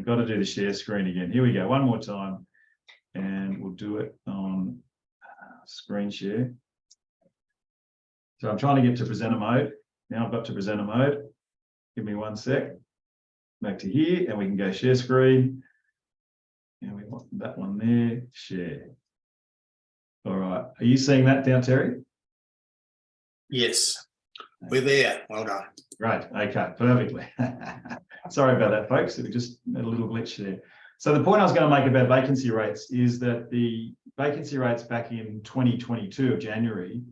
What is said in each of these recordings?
I've got to do the share screen again. Here we go, one more time. And we'll do it on screen share. So I'm trying to get to presenter mode. Now I've got to presenter mode. Give me 1 sec. Back to here, and we can go share screen. And we want that one there, share. All right, are you seeing that down, Terry? Yes, we're there. Well done. Great, okay, perfectly. Sorry about that, folks. We just had a little glitch there. So the point I was going to make about vacancy rates is that the vacancy rates back in 2022 of January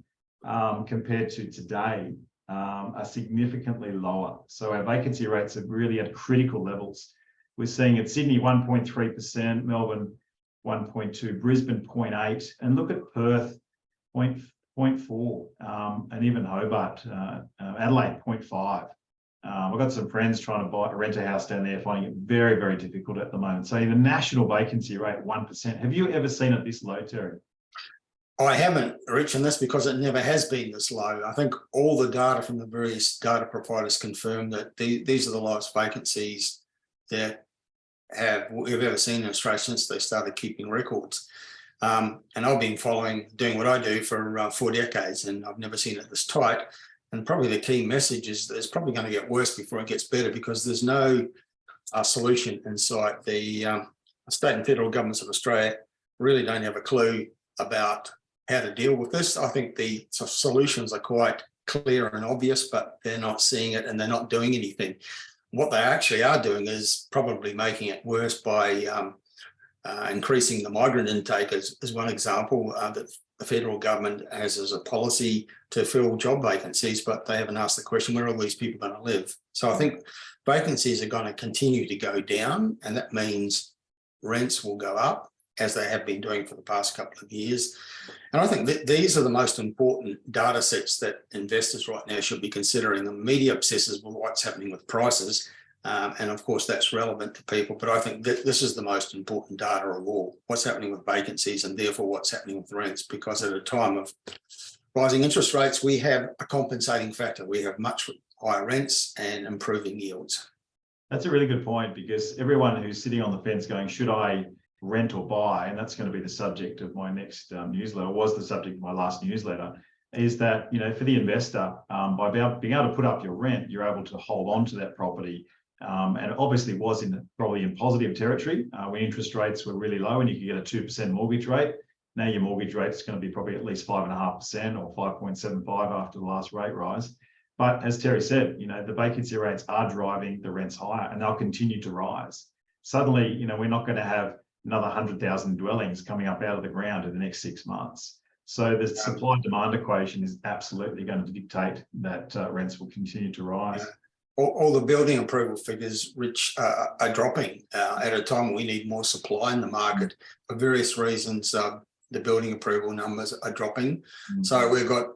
compared to today are significantly lower. So our vacancy rates are really at critical levels. We're seeing at Sydney 1.3%, Melbourne 1.2%, Brisbane 0.8%, and look at Perth 0.4%, and even Hobart, Adelaide 0.5%. I've got some friends trying to rent a house down there, finding it very, very difficult at the moment. So the national vacancy rate 1%. Have you ever seen it this low, Terry? I haven't, Rich, and that's because it never has been this low. I think all the data from the various data providers confirm that these are the lowest vacancies that we've ever seen in Australia since they started keeping records. And I've been doing what I do for 4 decades, and I've never seen it this tight. And probably the key message is that it's probably going to get worse before it gets better, because there's no solution in sight. The state and federal governments of Australia really don't have a clue about how to deal with this. I think the solutions are quite clear and obvious, but they're not seeing it and they're not doing anything. What they actually are doing is probably making it worse by increasing the migrant intake as one example that the federal government has as a policy to fill job vacancies, but they haven't asked the question, where are all these people going to live? So I think vacancies are going to continue to go down, and that means rents will go up, as they have been doing for the past couple of years. And I think that these are the most important data sets that investors right now should be considering. The media obsesses with what's happening with prices, and of course that's relevant to people, but I think that this is the most important data of all, what's happening with vacancies and therefore what's happening with rents, because at a time of rising interest rates, we have a compensating factor. We have much higher rents and improving yields. That's a really good point, because everyone who's sitting on the fence going, should I rent or buy, and that's going to be the subject of my next newsletter, was the subject of my last newsletter, is that, you know, for the investor, by being able to put up your rent, you're able to hold on to that property. And it obviously was probably in positive territory when interest rates were really low and you could get a 2% mortgage rate. Now your mortgage rate is going to be probably at least 5.5% or 5.75 after the last rate rise. But as Terry said, you know, the vacancy rates are driving the rents higher, and they'll continue to rise. Suddenly, you know, we're not going to have another 100,000 dwellings coming up out of the ground in the next 6 months. So the supply and demand equation is absolutely going to dictate that rents will continue to rise. All the building approval figures, Rich, are dropping at a time we need more supply in the market. For various reasons, the building approval numbers are dropping. Mm-hmm. So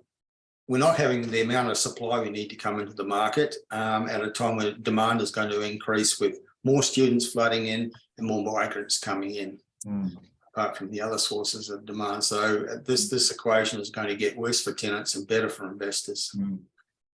we're not having the amount of supply we need to come into the market at a time when demand is going to increase, with more students flooding in and more migrants coming in, apart from the other sources of demand. So this equation is going to get worse for tenants and better for investors.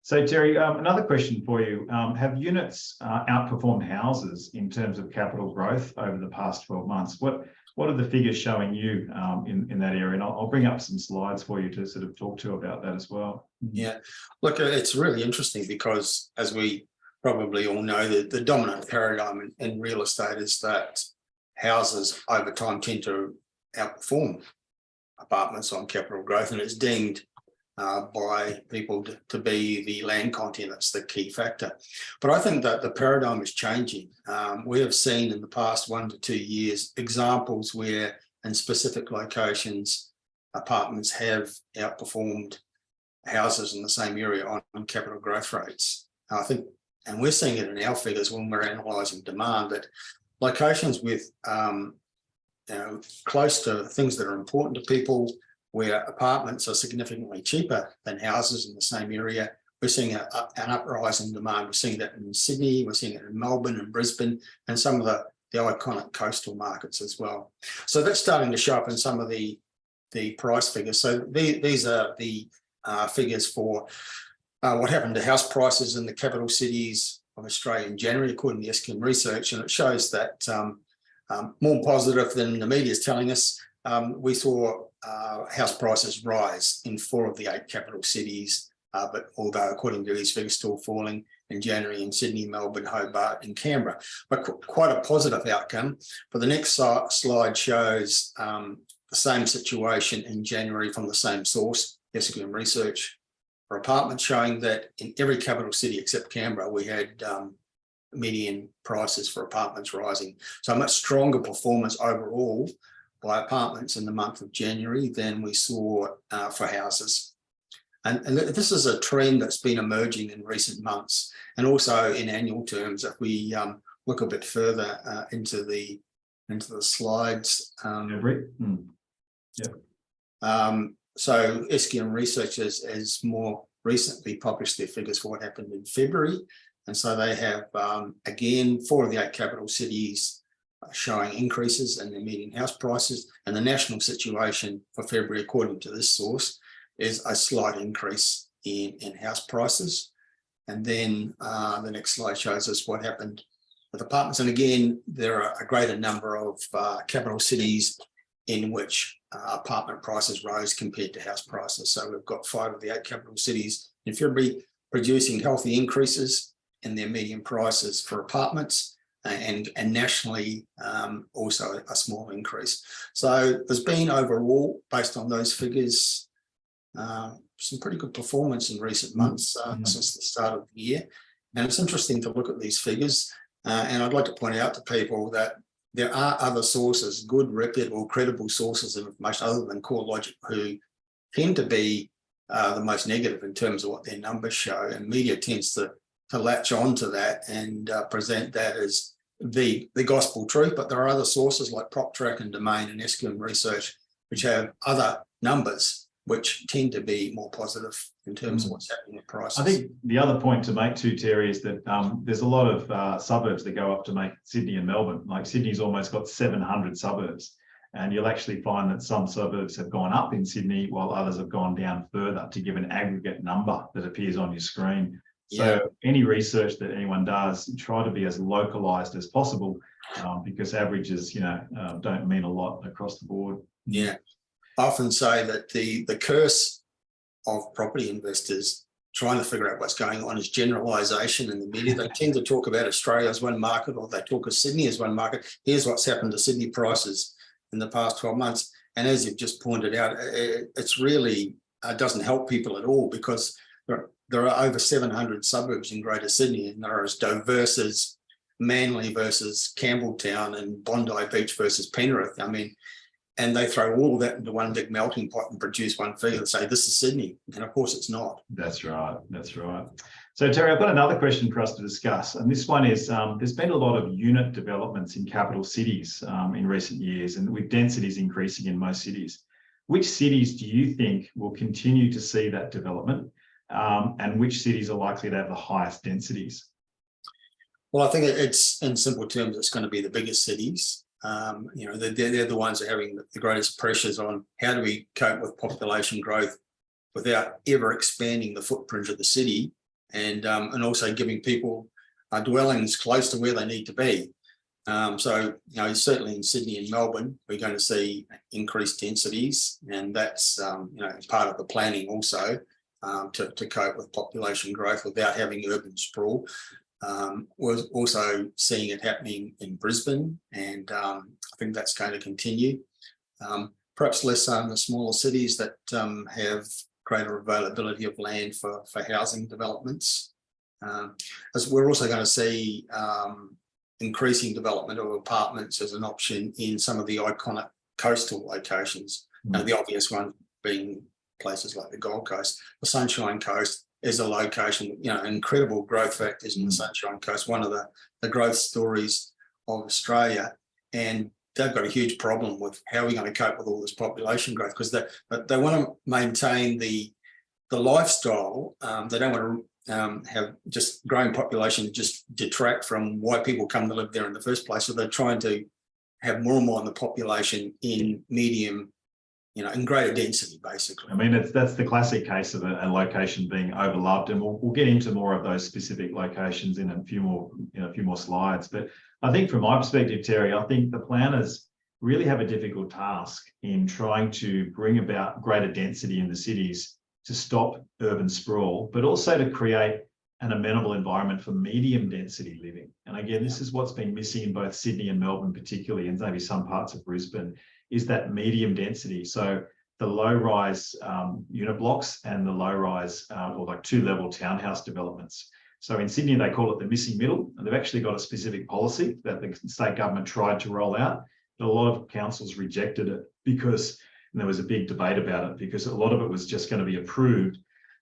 So Terry, another question for you. Have units outperformed houses in terms of capital growth over the past 12 months? What are the figures showing you in that area? And I'll bring up some slides for you to sort of talk to about that as well. Yeah, look, it's really interesting because, as we probably all know, the dominant paradigm in real estate is that houses over time tend to outperform apartments on capital growth, and it's deemed by people to be the land content. That's the key factor. But I think that the paradigm is changing. We have seen in the past 1 to 2 years examples where in specific locations apartments have outperformed houses in the same area on capital growth rates. I think, and we're seeing it in our figures when we're analysing demand, that locations with close to things that are important to people, where apartments are significantly cheaper than houses in the same area, we're seeing an uprise in demand. We're seeing that in Sydney, we're seeing it in Melbourne and Brisbane, and some of the iconic coastal markets as well. So that's starting to show up in some of the price figures. So these are the figures for what happened to house prices in the capital cities of Australia in January, according to SQM Research, and it shows that more positive than the media is telling us. We saw house prices rise in 4 of the 8 capital cities, but although according to these figures still falling in January in Sydney, Melbourne, Hobart and Canberra, but quite a positive outcome. But the next slide shows the same situation in January from the same source, SQM Research, for apartments, showing that in every capital city except Canberra, we had median prices for apartments rising. So a much stronger performance overall by apartments in the month of January than we saw for houses. And this is a trend that's been emerging in recent months, and also in annual terms. If we look a bit further into the slides. So SQM Research has more recently published their figures for what happened in February, and so they have again 4 of the 8 capital cities showing increases in their median house prices, and the national situation for February, according to this source, is a slight increase in house prices. And then the next slide shows us what happened with apartments. And again, there are a greater number of capital cities in which apartment prices rose compared to house prices. So we've got 5 of the 8 capital cities in February producing healthy increases in their median prices for apartments, and nationally also a small increase. So there's been overall, based on those figures, some pretty good performance in recent months since the start of the year. And it's interesting to look at these figures. And I'd like to point out to people that there are other sources, good, reputable, credible sources of information other than CoreLogic, who tend to be the most negative in terms of what their numbers show. And media tends to latch on to that and present that as the gospel truth. But there are other sources like PropTrack and Domain and SQM Research, which have other numbers which tend to be more positive in terms of what's happening with prices. I think the other point to make too, Terry, is that there's a lot of suburbs that go up to make Sydney and Melbourne. Like Sydney's almost got 700 suburbs, and you'll actually find that some suburbs have gone up in Sydney while others have gone down further to give an aggregate number that appears on your screen. So any research that anyone does, try to be as localized as possible, because averages, don't mean a lot across the board. Yeah. I often say that the curse of property investors trying to figure out what's going on is generalization in the media. They tend to talk about Australia as one market, or they talk of Sydney as one market. Here's what's happened to Sydney prices in the past 12 months. And as you've just pointed out, it's really doesn't help people at all, because there are over 700 suburbs in Greater Sydney, and they're as diverse as Manly versus Campbelltown and Bondi Beach versus Penrith. I mean, and they throw all of that into one big melting pot and produce one figure and say, this is Sydney. And of course it's not. That's right. That's right. So Terry, I've got another question for us to discuss. And this one is, there's been a lot of unit developments in capital cities in recent years, and with densities increasing in most cities. Which cities do you think will continue to see that development? And which cities are likely to have the highest densities? Well, I think it's, in simple terms, it's going to be the biggest cities. They're the ones that are having the greatest pressures on how do we cope with population growth without ever expanding the footprint of the city, and also giving people dwellings close to where they need to be. So certainly in Sydney and Melbourne, we're going to see increased densities, and that's part of the planning also to cope with population growth without having urban sprawl. We're also seeing it happening in Brisbane, and I think that's going to continue. Perhaps less so in the smaller cities that have greater availability of land for housing developments. As we're also going to see increasing development of apartments as an option in some of the iconic coastal locations. The obvious one being places like the Gold Coast. The Sunshine Coast is a location, incredible growth factors in the Sunshine Coast, one of the growth stories of Australia. And they've got a huge problem with how we're going to cope with all this population growth, because they want to maintain the lifestyle. They don't want to have just growing population just detract from why people come to live there in the first place. So they're trying to have more and more of the population in medium, in greater density, basically. I mean, that's the classic case of a location being overloved, and we'll get into more of those specific locations in a few more slides. But I think from my perspective, Terry, I think the planners really have a difficult task in trying to bring about greater density in the cities to stop urban sprawl, but also to create an amenable environment for medium density living. And again, this is what's been missing in both Sydney and Melbourne particularly, and maybe some parts of Brisbane, is that medium density. So the low-rise unit blocks and the low-rise or like two-level townhouse developments. So in Sydney, they call it the missing middle, and they've actually got a specific policy that the state government tried to roll out, but a lot of councils rejected it because, and there was a big debate about it, because a lot of it was just going to be approved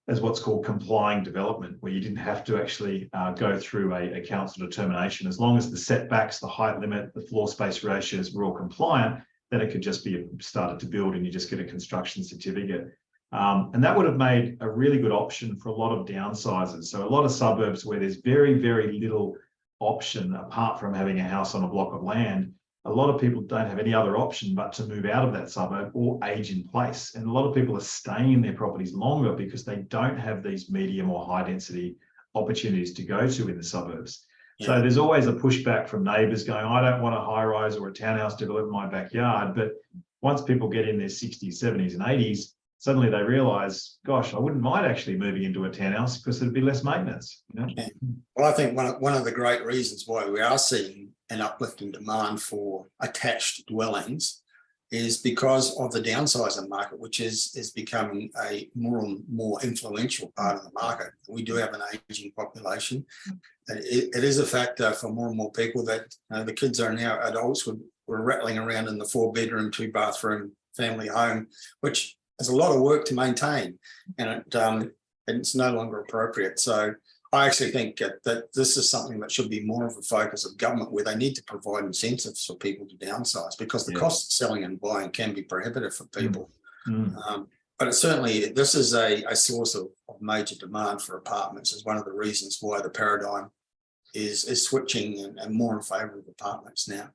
as what's called complying development, where you didn't have to actually go through a council determination. As long as the setbacks, the height limit, the floor space ratios were all compliant, then it could just be started to build and you just get a construction certificate. And that would have made a really good option for a lot of downsizers. So a lot of suburbs where there's very, very little option apart from having a house on a block of land, a lot of people don't have any other option but to move out of that suburb or age in place. And a lot of people are staying in their properties longer because they don't have these medium or high density opportunities to go to in the suburbs. Yeah. So there's always a pushback from neighbours going, I don't want a high rise or a townhouse developed in my backyard. But once people get in their 60s, 70s and 80s, suddenly they realise, gosh, I wouldn't mind actually moving into a townhouse because it'd be less maintenance. Yeah. Well, I think one of the great reasons why we are seeing an uplift in demand for attached dwellings is because of the downsizer market, which is becoming a more and more influential part of the market. We do have an aging population. It is a factor for more and more people that the kids are now adults. We're rattling around in the 4-bedroom, 2-bathroom family home, which is a lot of work to maintain, and it's no longer appropriate. So I actually think that this is something that should be more of a focus of government, where they need to provide incentives for people to downsize, because the cost of selling and buying can be prohibitive for people. But it's certainly, this is a source of major demand for apartments, is one of the reasons why the paradigm is switching and more in favour of apartments now.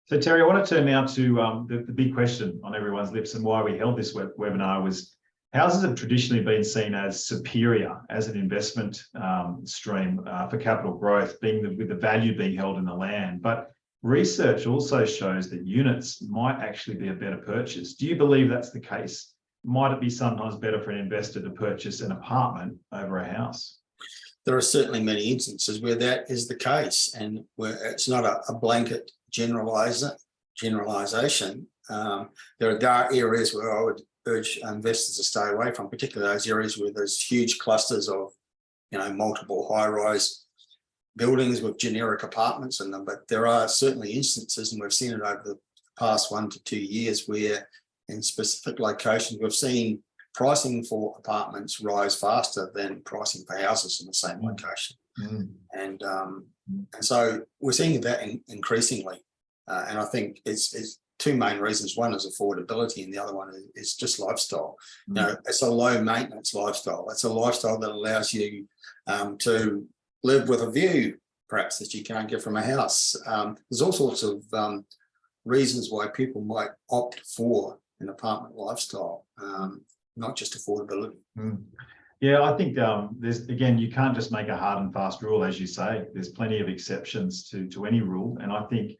So Terry, I want to turn now to the big question on everyone's lips, and why we held this webinar was, houses have traditionally been seen as superior as an investment stream for capital growth, with the value being held in the land. But research also shows that units might actually be a better purchase. Do you believe that's the case? Might it be sometimes better for an investor to purchase an apartment over a house? There are certainly many instances where that is the case, and where it's not a blanket generalization. There are dark areas where I would urge investors to stay away from, particularly those areas where there's huge clusters of, multiple high-rise buildings with generic apartments in them. But there are certainly instances, and we've seen it over the past 1 to 2 years, where in specific locations we've seen pricing for apartments rise faster than pricing for houses in the same location. And so we're seeing that increasingly. And I think it's two main reasons. One is affordability, and the other one is just lifestyle. It's a low maintenance lifestyle. It's a lifestyle that allows you to live with a view, perhaps, that you can't get from a house. There's all sorts of reasons why people might opt for an apartment lifestyle, not just affordability. Yeah, I think again, you can't just make a hard and fast rule, as you say. There's plenty of exceptions to any rule. And I think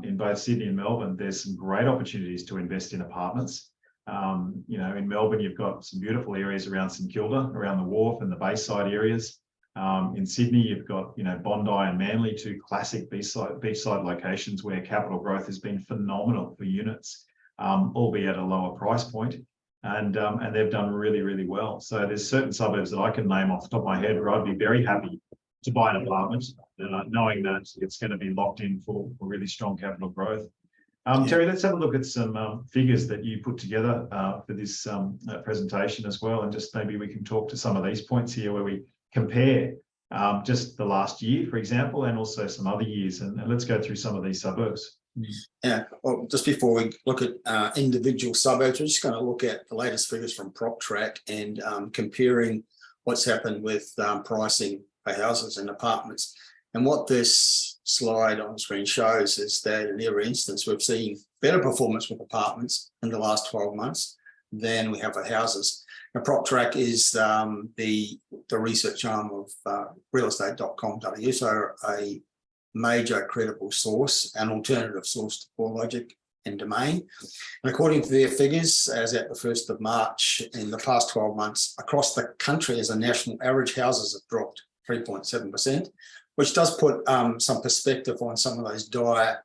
in both Sydney and Melbourne, there's some great opportunities to invest in apartments. In Melbourne, you've got some beautiful areas around St Kilda, around the wharf and the Bayside areas. In Sydney, you've got Bondi and Manly, two classic beachside locations where capital growth has been phenomenal for units, albeit at a lower price point. And they've done really, really well. So there's certain suburbs that I can name off the top of my head where I'd be very happy to buy an apartment, knowing that it's going to be locked in for really strong capital growth. Terry, let's have a look at some figures that you put together for this presentation as well. And just maybe we can talk to some of these points here where we compare just the last year, for example, and also some other years. And let's go through some of these suburbs. Yeah, well, just before we look at individual suburbs, we're just going to look at the latest figures from PropTrack and comparing what's happened with pricing for houses and apartments. And what this slide on screen shows is that in every instance, we've seen better performance with apartments in the last 12 months than we have with houses. Now, PropTrack is the research arm of realestate.com.au, so a major credible source, an alternative source to CoreLogic and Domain. And according to their figures, as at the 1st of March, in the past 12 months, across the country as a national average, houses have dropped 3.7%, which does put some perspective on some of those dire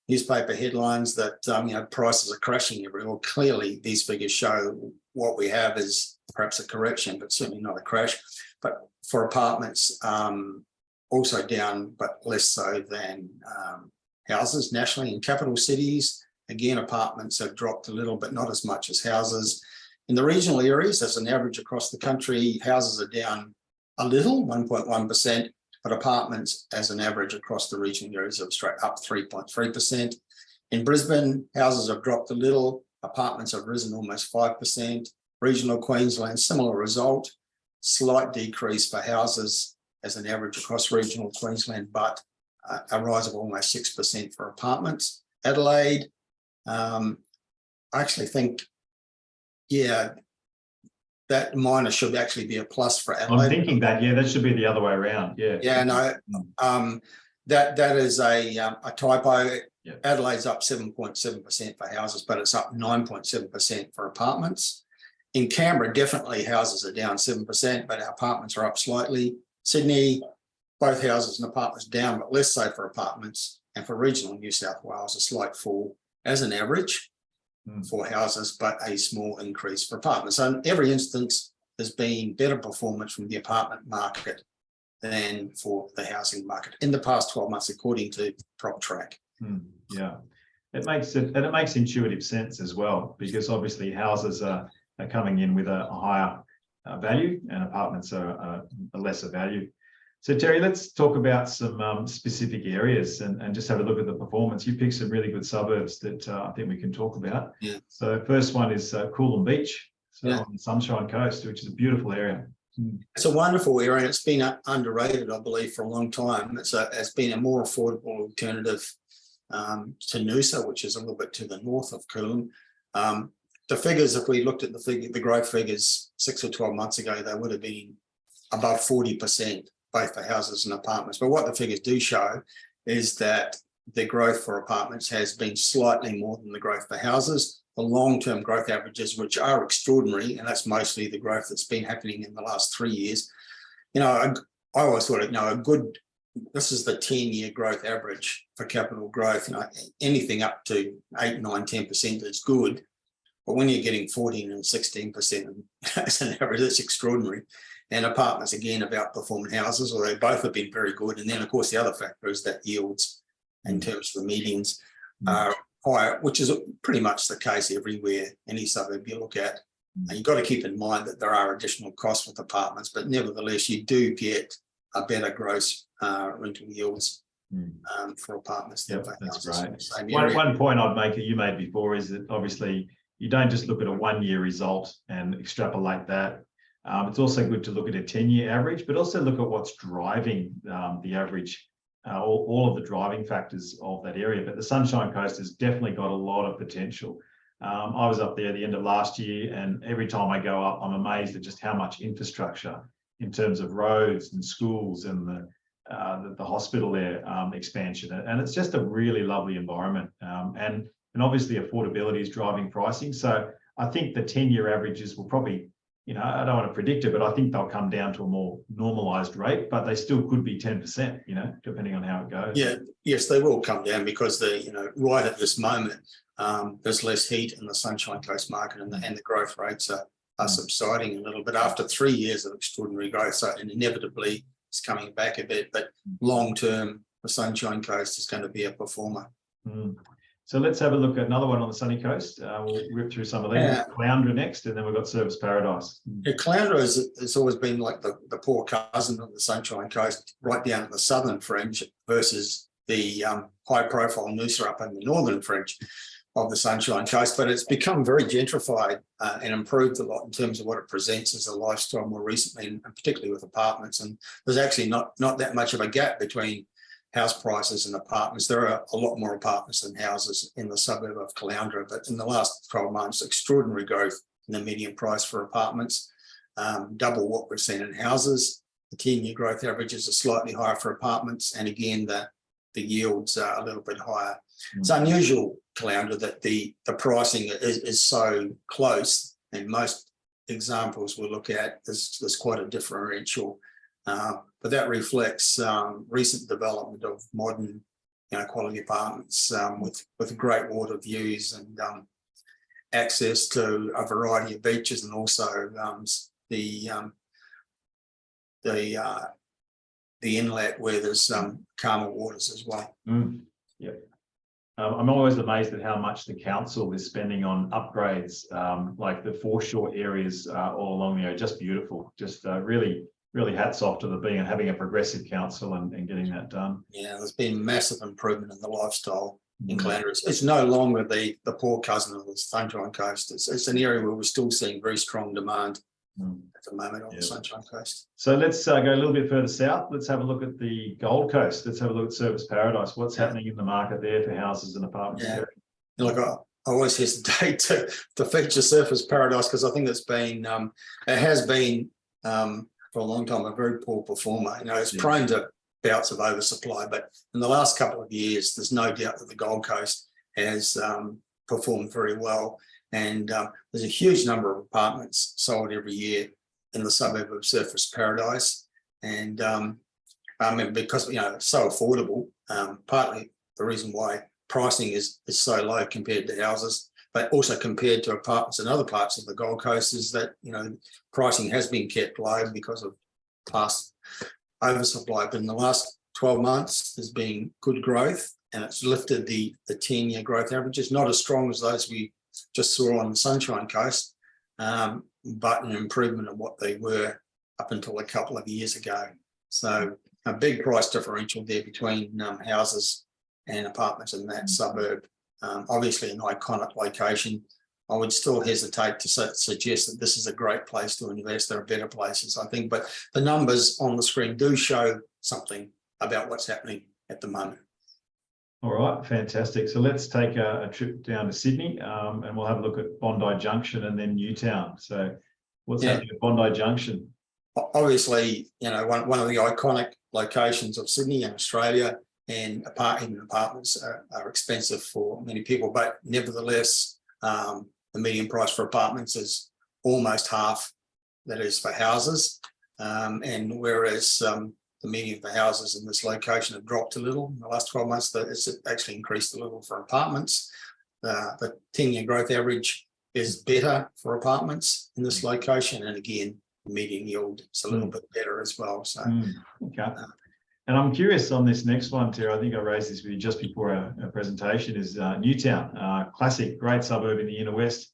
newspaper headlines that prices are crashing everywhere. Clearly, these figures show what we have is perhaps a correction, but certainly not a crash. But for apartments, also down, but less so than houses nationally. In capital cities, again, apartments have dropped a little, but not as much as houses. In the regional areas, as an average across the country, houses are down a little, 1.1%, but apartments as an average across the regional areas are straight up 3.3%. In Brisbane, houses have dropped a little, apartments have risen almost 5%. Regional Queensland, similar result, slight decrease for houses as an average across regional Queensland, but a rise of almost 6% for apartments. Adelaide, I actually think, that minus should actually be a plus for Adelaide. I'm thinking that should be the other way around. No, that is a typo. Yeah. Adelaide's up 7.7% for houses, but it's up 9.7% for apartments. In Canberra, definitely houses are down 7%, but apartments are up slightly. Sydney, both houses and apartments down, but less so for apartments. And for regional New South Wales, a slight fall as an average for houses, but a small increase for apartments. So in every instance, there's been better performance from the apartment market than for the housing market in the past 12 months, according to PropTrack. Yeah, it makes intuitive sense as well, because obviously houses are coming in with a higher value and apartments are a lesser value. So Terry, let's talk about some specific areas and just have a look at the performance. You picked some really good suburbs that I think we can talk about. Yeah. So first one is Coolum Beach, on the Sunshine Coast, which is a beautiful area. It's a wonderful area. It's been underrated, I believe, for a long time. It's been a more affordable alternative to Noosa, which is a little bit to the north of Coolum. The figures, if we looked at the growth figures 6 or 12 months ago, they would have been above 40%, both for houses and apartments. But what the figures do show is that the growth for apartments has been slightly more than the growth for houses. The long-term growth averages, which are extraordinary, and that's mostly the growth that's been happening in the last 3 years. I always thought, this is the 10-year growth average for capital growth. Anything up to 8, 9, 10% is good. But when you're getting 14 and 16% as an average, that's extraordinary. And apartments, again, have outperformed houses, although both have been very good. And then, of course, the other factor is that yields in terms of the medians are higher, which is pretty much the case everywhere, any suburb you look at. And you've got to keep in mind that there are additional costs with apartments, but nevertheless, you do get a better gross rental yields for apartments than for houses. Great. One point I'd make that you made before is that obviously you don't just look at a 1-year result and extrapolate that. It's also good to look at a 10-year average, but also look at what's driving the average, all of the driving factors of that area. But the Sunshine Coast has definitely got a lot of potential. I was up there at the end of last year, and every time I go up, I'm amazed at just how much infrastructure in terms of roads and schools and the hospital there expansion. And it's just a really lovely environment. And obviously affordability is driving pricing. So I think the 10-year averages will probably, I don't want to predict it, but I think they'll come down to a more normalized rate, but they still could be 10%, depending on how it goes. Yeah, yes, they will come down because right at this moment, there's less heat in the Sunshine Coast market and the growth rates are subsiding a little bit after 3 years of extraordinary growth. So inevitably it's coming back a bit, but long term, the Sunshine Coast is going to be a performer. So let's have a look at another one on the sunny coast. We'll rip through some of these. Caloundra next, and then we've got Service Paradise. Yeah, Caloundra has always been like the poor cousin of the Sunshine Coast, right down at the southern fringe, versus the high-profile Noosa up in the northern fringe of the Sunshine Coast. But it's become very gentrified and improved a lot in terms of what it presents as a lifestyle more recently, and particularly with apartments. And there's actually not that much of a gap between house prices and apartments. There are a lot more apartments than houses in the suburb of Caloundra, but in the last 12 months, extraordinary growth in the median price for apartments, double what we've seen in houses. The 10-year growth averages are slightly higher for apartments, and again, the yields are a little bit higher. It's unusual, Caloundra, that the pricing is so close, and most examples we look at, there's quite a differential. But that reflects recent development of modern, quality apartments with great water views and access to a variety of beaches, and also the inlet where there's calmer waters as well. Yeah. I'm always amazed at how much the council is spending on upgrades, like the foreshore areas all along there. Just beautiful. Just really hats off to having a progressive council and getting that done. Yeah, there's been massive improvement in the lifestyle in Caloundra. It's no longer the poor cousin of the Sunshine Coast. It's an area where we're still seeing very strong demand at the moment on the Sunshine Coast. So let's go a little bit further south. Let's have a look at the Gold Coast. Let's have a look at Surfers Paradise. What's happening in the market there for houses and apartments? Yeah. Look, I always hesitate to feature Surfers Paradise because I think it has been for a long time a very poor performer. It's prone to bouts of oversupply, but in the last couple of years, there's no doubt that the Gold Coast has performed very well. And there's a huge number of apartments sold every year in the suburb of Surfers Paradise. And because it's so affordable, partly the reason why pricing is so low compared to houses, but also compared to apartments in other parts of the Gold Coast, is that pricing has been kept low because of past oversupply. But in the last 12 months, there's been good growth, and it's lifted the 10-year growth averages, not as strong as those we just saw on the Sunshine Coast, but an improvement of what they were up until a couple of years ago. So a big price differential there between houses and apartments in that suburb. Obviously an iconic location. I would still hesitate to suggest that this is a great place to invest. There are better places, I think, but the numbers on the screen do show something about what's happening at the moment. All right, fantastic. So let's take a trip down to Sydney, and we'll have a look at Bondi Junction and then Newtown. So what's happening at Bondi Junction? Obviously, one of the iconic locations of Sydney and Australia, and even apartments are expensive for many people, but nevertheless, the median price for apartments is almost half that is for houses. And whereas the median for houses in this location have dropped a little in the last 12 months, it's actually increased a little for apartments. The 10-year growth average is better for apartments in this location. And again, the median yield is a little bit better as well. So, okay. And I'm curious on this next one, Terry. I think I raised this with you just before our presentation, is Newtown, classic, great suburb in the inner west.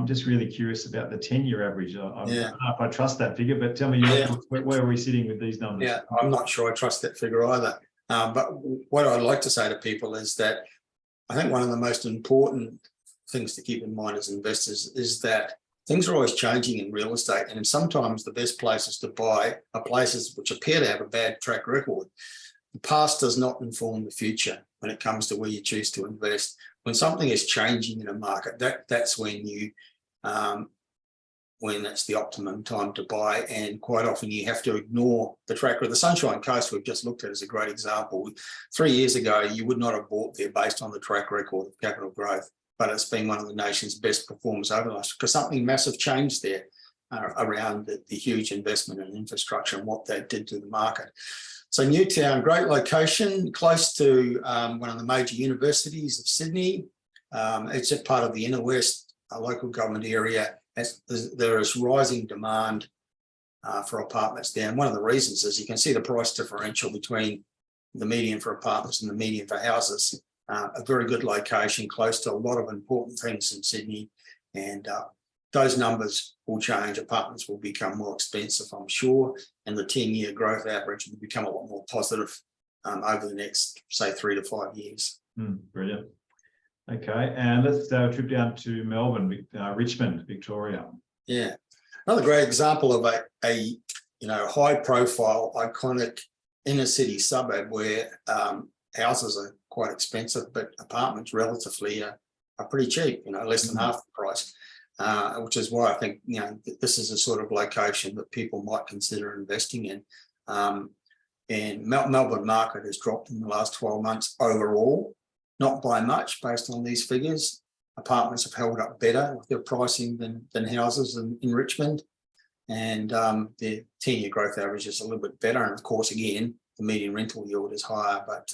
Just really curious about the 10-year average. I don't know if I trust that figure, but tell me, where are we sitting with these numbers? Yeah, I'm not sure I trust that figure either. But what I'd like to say to people is that I think one of the most important things to keep in mind as investors is that things are always changing in real estate, and sometimes the best places to buy are places which appear to have a bad track record. The past does not inform the future when it comes to where you choose to invest. When something is changing in a market, that's when when it's the optimum time to buy, and quite often you have to ignore the track record. The Sunshine Coast we've just looked at is a great example. 3 years ago, you would not have bought there based on the track record of capital growth, but it's been one of the nation's best performers over the last, because something massive changed there around the huge investment in infrastructure and what that did to the market. So Newtown, great location, close to one of the major universities of Sydney. It's a part of the inner west, a local government area. There is rising demand for apartments there. And one of the reasons is you can see the price differential between the median for apartments and the median for houses. A very good location, close to a lot of important things in Sydney. And those numbers will change. Apartments will become more expensive, I'm sure. And the 10-year growth average will become a lot more positive over the next, say, 3 to 5 years. Brilliant. Okay, and let's trip down to Melbourne, Richmond, Victoria. Yeah, another great example of a high-profile, iconic inner city suburb where houses are quite expensive, but apartments relatively are pretty cheap, less than half the price, which is why I think, this is a sort of location that people might consider investing in. And Melbourne market has dropped in the last 12 months overall, not by much based on these figures. Apartments have held up better with their pricing than houses in Richmond. And the 10-year growth average is a little bit better. And of course, again, the median rental yield is higher. But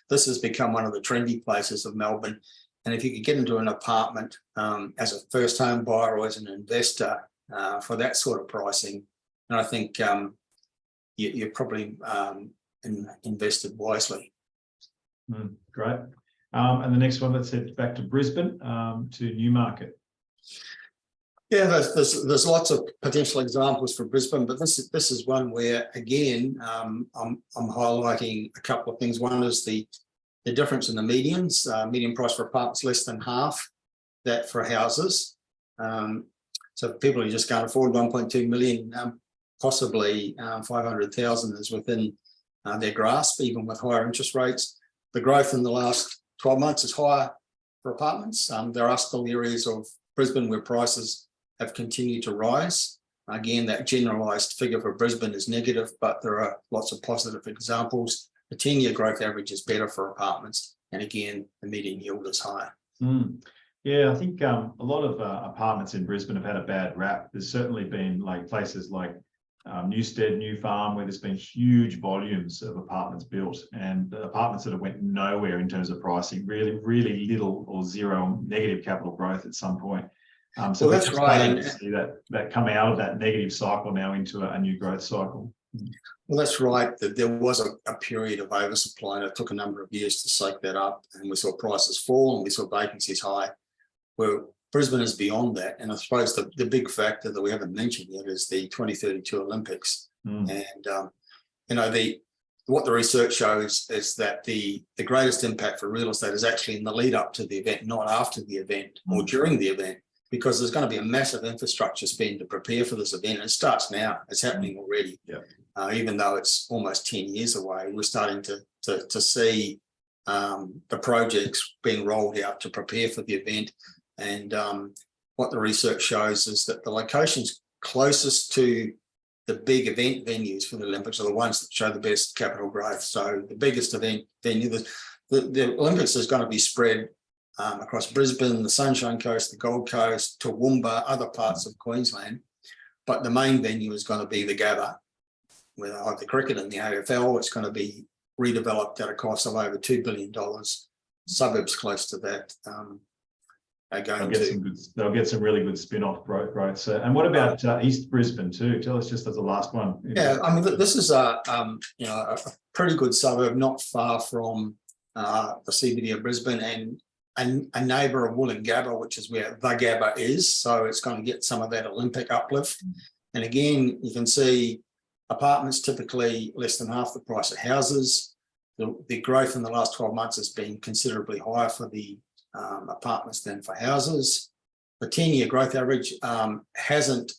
this has become one of the trendy places of Melbourne. And if you could get into an apartment as a first home buyer or as an investor for that sort of pricing, and I think you're probably invested wisely. Great. And the next one, let's head back to Brisbane, to Newmarket. Yeah, there's lots of potential examples for Brisbane, but this is one where, again, I'm highlighting a couple of things. One is the difference in the medians. Median price for apartments less than half that for houses. So people who just can't afford 1.2 million, possibly 500,000 is within their grasp, even with higher interest rates. The growth in the last 12 months is higher for apartments. There are still areas of Brisbane where prices have continued to rise. Again, that generalised figure for Brisbane is negative, but there are lots of positive examples. The 10-year growth average is better for apartments. And again, the median yield is higher. Yeah, I think a lot of apartments in Brisbane have had a bad rap. There's certainly been places like Newstead, New Farm, where there's been huge volumes of apartments built, and apartments that have went nowhere in terms of pricing, really little or zero negative capital growth at some point. So well, that's right. To see that come out of that negative cycle now into a new growth cycle. Well, that's right. That there was a period of oversupply, and it took a number of years to soak that up, and we saw prices fall and we saw vacancies high. Where Brisbane is beyond that, and I suppose the big factor that we haven't mentioned yet is the 2032 Olympics. And what the research shows is that the greatest impact for real estate is actually in the lead up to the event, not after the event or during the event, because there's going to be a massive infrastructure spend to prepare for this event. It starts now; it's happening already. Even though it's almost 10 years away, we're starting to see the projects being rolled out to prepare for the event. And what the research shows is that the locations closest to the big event venues for the Olympics are the ones that show the best capital growth. So the biggest event venue, the Olympics is going to be spread across Brisbane, the Sunshine Coast, the Gold Coast, Toowoomba, other parts of Queensland. But the main venue is going to be the Gabba, where they have the cricket and the AFL. It's going to be redeveloped at a cost of over $2 billion. Suburbs close to that they'll get some really good spin-off growth. So, and what about East Brisbane too? Tell us just as the last one. Yeah, I mean, this is a pretty good suburb, not far from the CBD of Brisbane, and a neighbour of Woolloongabba, which is where the Gabba is. So it's going to get some of that Olympic uplift. And again, you can see apartments typically less than half the price of houses. The growth in the last 12 months has been considerably higher for the apartments than for houses. The 10-year growth average hasn't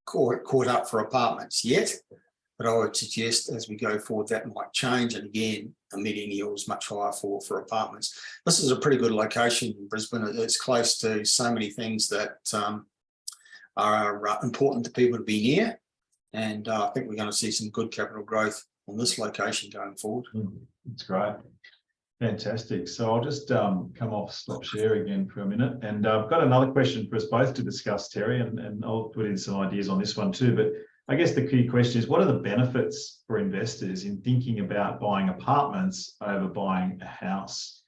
caught up for apartments yet, but I would suggest as we go forward that might change. And again, the median yield is much higher for apartments. This is a pretty good location in Brisbane. It's close to so many things that are important to people to be near, and I think we're going to see some good capital growth on this location going forward. That's great. Fantastic. So I'll just stop share again for a minute. And I've got another question for us both to discuss, Terry, and I'll put in some ideas on this one too. But I guess the key question is, what are the benefits for investors in thinking about buying apartments over buying a house?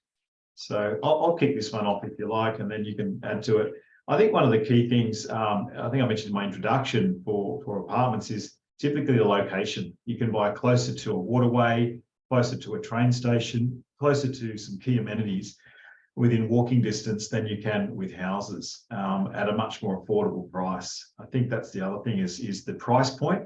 So I'll kick this one off if you like, and then you can add to it. I think one of the key things, I think I mentioned in my introduction for apartments, is typically the location. You can buy closer to a waterway, closer to a train station, closer to some key amenities within walking distance than you can with houses at a much more affordable price. I think that's the other thing is the price point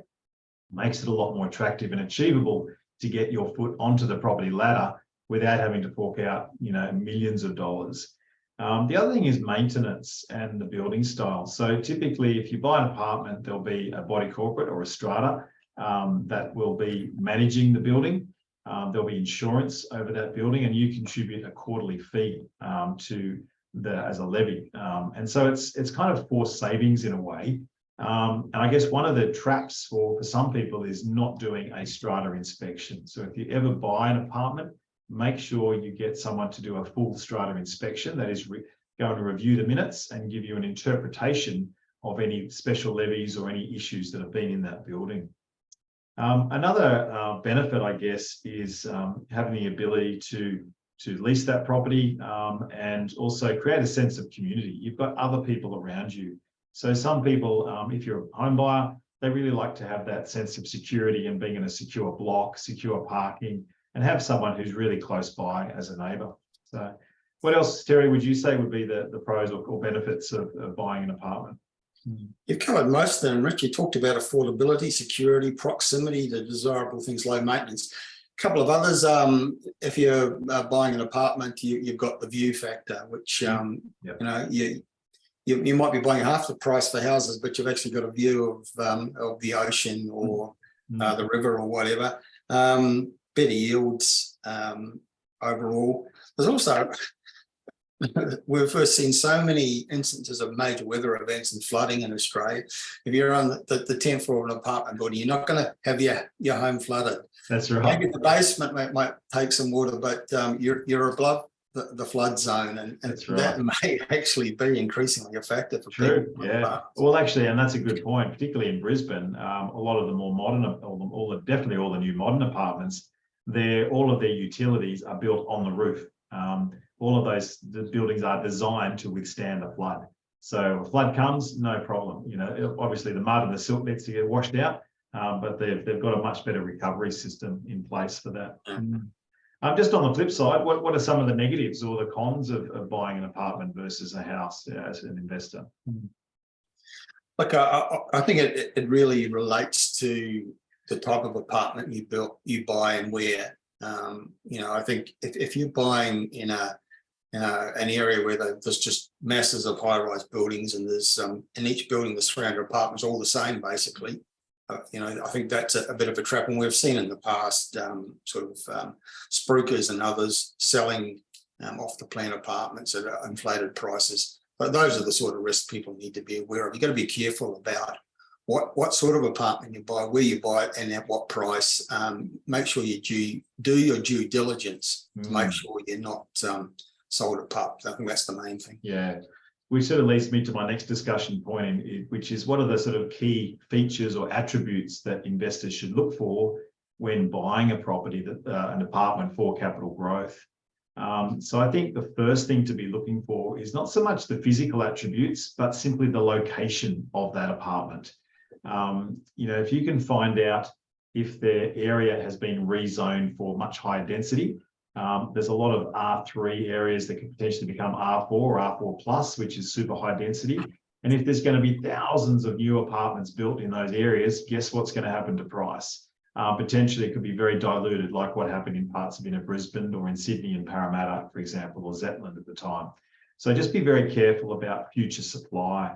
makes it a lot more attractive and achievable to get your foot onto the property ladder without having to fork out, millions of dollars. The other thing is maintenance and the building style. So typically, if you buy an apartment, there'll be a body corporate or a strata that will be managing the building. There'll be insurance over that building, and you contribute a quarterly fee to as a levy. And so it's kind of forced savings in a way. And I guess one of the traps for some people is not doing a strata inspection. So if you ever buy an apartment, make sure you get someone to do a full strata inspection. That is, go and review the minutes and give you an interpretation of any special levies or any issues that have been in that building. Another benefit, I guess, is having the ability to lease that property and also create a sense of community. You've got other people around you. So some people, if you're a home buyer, they really like to have that sense of security and being in a secure block, secure parking, and have someone who's really close by as a neighbour. So what else, Terry, would you say would be the pros or benefits of buying an apartment? You've covered most of them, Rich. You talked about affordability, security, proximity, the desirable things, low maintenance. A couple of others. If you're buying an apartment, you've got the view factor, which you know, you might be buying half the price for houses, but you've actually got a view of the ocean or the river or whatever. Better yields overall. There's also we've first seen so many instances of major weather events and flooding in Australia. If you're on the 10th floor of an apartment building, you're not going to have your home flooded. That's right. Maybe the basement might take some water, but you're above the flood zone, and that may actually be increasingly a factor for people. Yeah. Well, actually, and that's a good point, particularly in Brisbane. A lot of the more modern, definitely all the new modern apartments, all of their utilities are built on the roof. All of the buildings are designed to withstand a flood. So a flood comes, no problem. You know, obviously the mud and the silt needs to get washed out, but they've got a much better recovery system in place for that. Just on the flip side, what are some of the negatives or the cons of buying an apartment versus a house as an investor? Look, I think it really relates to the type of apartment you buy and where. You know, I think if you're buying in an area where there's just masses of high-rise buildings, and there's in each building there's 300 apartments, all the same basically. You know, I think that's a bit of a trap, and we've seen in the past spruikers and others selling off the plan apartments at inflated prices. But those are the sort of risks people need to be aware of. You've got to be careful about what sort of apartment you buy, where you buy it, and at what price. Make sure you do your due diligence to make sure you're not sold at pup. I think that's the main thing. Yeah. Which sort of leads me to my next discussion point, which is what are the sort of key features or attributes that investors should look for when buying a property, an apartment for capital growth. So I think the first thing to be looking for is not so much the physical attributes, but simply the location of that apartment. You know, if you can find out if the area has been rezoned for much higher density, there's a lot of R3 areas that could potentially become R4 or R4 plus, which is super high density. And if there's going to be thousands of new apartments built in those areas, guess what's going to happen to price? Potentially it could be very diluted, like what happened in parts of inner Brisbane or in Sydney and Parramatta, for example, or Zetland at the time. So just be very careful about future supply.